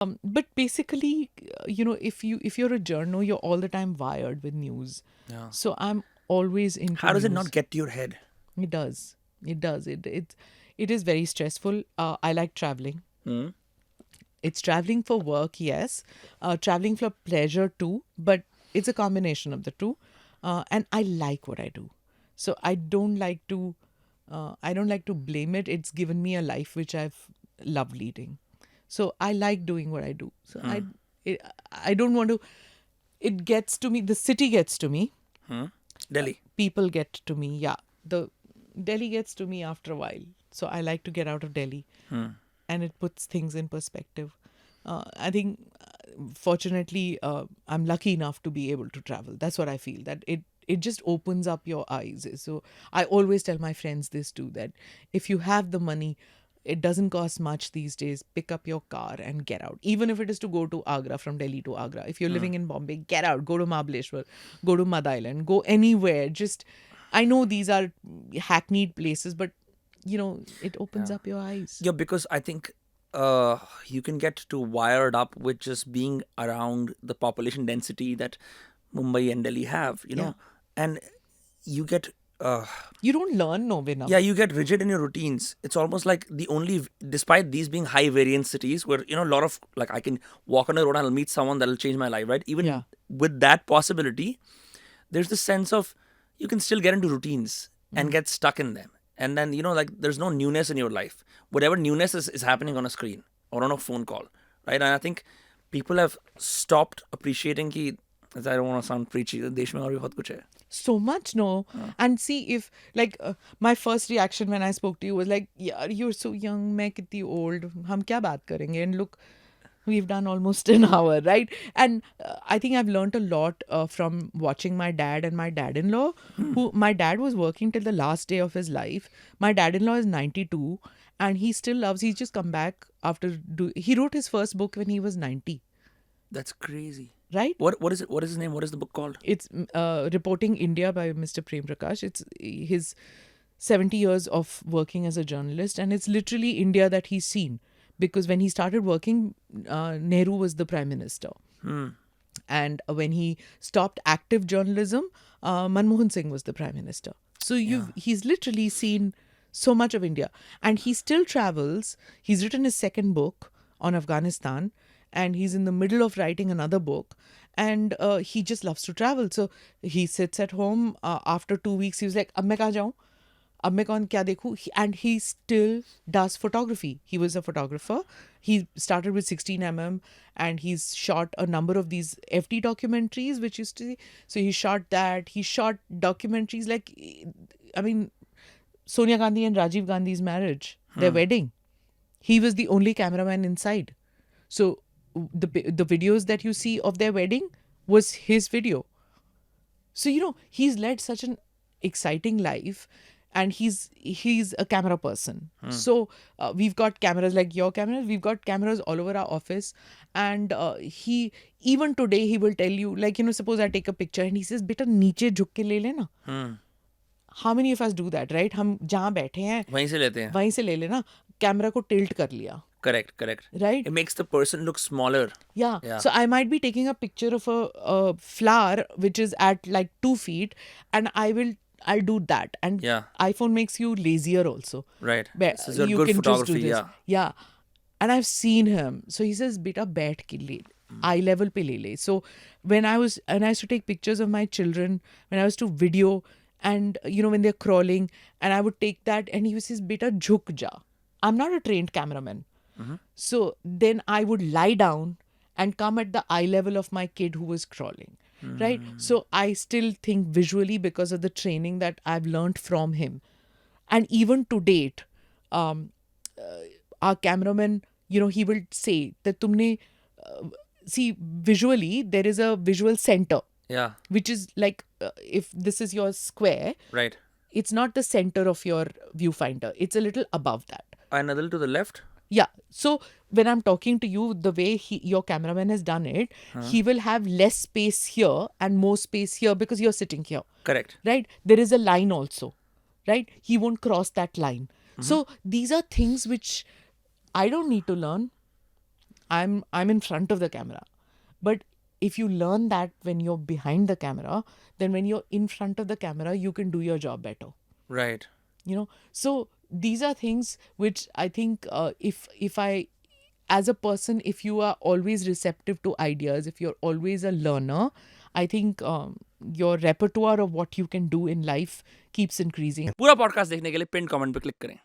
But basically, if you're a journal, you're all the time wired with news. Yeah. So I'm always into How does it not news. get to your head? It does. It does. It is very stressful. I like traveling. Hmm? It's traveling for work, yes. Traveling for pleasure too, but it's a combination of the two. And I like what I do, so I don't like to blame it. It's given me a life which I've loved leading, so I like doing what I do. So it, I don't want to. It gets to me. The city gets to me. Hmm? Delhi. People get to me. Yeah, the Delhi gets to me after a while. So I like to get out of Delhi, and it puts things in perspective. I think, fortunately, I'm lucky enough to be able to travel. That's what I feel. That it just opens up your eyes. So I always tell my friends this too, that if you have the money, it doesn't cost much these days. Pick up your car and get out. Even if it is to go to Agra, from Delhi to Agra. If you're living in Bombay, get out. Go to Mahabaleshwar. Go to Mad Island. Go anywhere. Just, I know these are hackneyed places, but it opens Yeah. up your eyes. Yeah, because I think you can get too wired up with just being around the population density that Mumbai and Delhi have, Yeah. and you get uh, You don't learn no yeah, enough. you get rigid in your routines. It's almost like despite these being high variance cities where a lot of, like, I can walk on a road and I'll meet someone that'll change my life, right? Yeah. Even with that possibility, there's this sense of you can still get into routines and get stuck in them, and then like there's no newness in your life. Whatever newness is happening on a screen or on a phone call, right? And I think people have stopped appreciating ki, as I don't want to sound preachy, देश में और भी बहुत कुछ है. So much, no. And see, if like my first reaction when I spoke to you was like, yeah, you're so young, मैं कितनी old, हम क्या बात करेंगे? And look, we've done almost an hour, right? And I think I've learned a lot from watching my dad and my dad-in-law. Who My dad was working till the last day of his life. My dad-in-law is 92, and he still loves. He's just come back after he wrote his first book when he was 90, That's crazy. right? What is it? What is his name? What is the book called? It's Reporting India by Mr. Prem Prakash. It's his 70 years of working as a journalist, and it's literally India that he's seen. Because when he started working, Nehru was the prime minister. And when he stopped active journalism, Manmohan Singh was the prime minister. So he's literally seen so much of India. And he still travels. He's written his second book on Afghanistan, and he's in the middle of writing another book. And he just loves to travel. So he sits at home. After 2 weeks, he was like, अब मैं कहाँ जाऊँ? अब मैं कौन क्या देखूँ? And he still does photography. He was a photographer. He started with 16 and he's shot a number of these FT documentaries, which used to, so he shot that. He shot documentaries like, I mean, Sonia Gandhi and Rajiv Gandhi's marriage, their wedding. He was the only cameraman inside. So the videos that you see of their wedding was his video. So he's led such an exciting life, and he's a camera person. So we've got cameras like your cameras. We've got cameras all over our office, and he even today he will tell you, like, suppose I take a picture and he says, "Beta, नीचे झुक के ले लेना." How many of us do that, right? हम जहाँ बैठे हैं वहीं से लेते हैं. वहीं से ले लेना, कैमरा को टिल्ट कर लिया, Correct, correct. right? It makes the person look smaller. Yeah. Yeah. So I might be taking a picture of a flower which is at like 2 feet, and I'll do that. And Yeah. iPhone makes you lazier also. Right. But This is your you good can just do photography. this. Yeah. Yeah. And I've seen him. So he says, "Beta, बैठ के ले, eye level पे ले ले." So when I used to take pictures of my children, when I was to video, and when they're crawling, and I would take that, and he says, "Beta, झुक जा." I'm not a trained cameraman. So then I would lie down and come at the eye level of my kid who was crawling. Right. So I still think visually because of the training that I've learned from him. And even to date, um, our cameraman, he will say that tumne, see, visually, there is a visual center, Yeah. which is like, if this is your square, Right. it's not the center of your viewfinder. It's a little above that. And a little to the left. Yeah. So when I'm talking to you, the way your cameraman has done it, he will have less space here and more space here because you're sitting here. Correct. Right? There is a line also. Right? He won't cross that line. So these are things which I don't need to learn. I'm in front of the camera. But if you learn that when you're behind the camera, then when you're in front of the camera, you can do your job better. Right. So these are things which I think, if I, as a person, if you are always receptive to ideas, if you're always a learner, I think your repertoire of what you can do in life keeps increasing. पूरा podcast देखने के लिए pin comment पे click करें.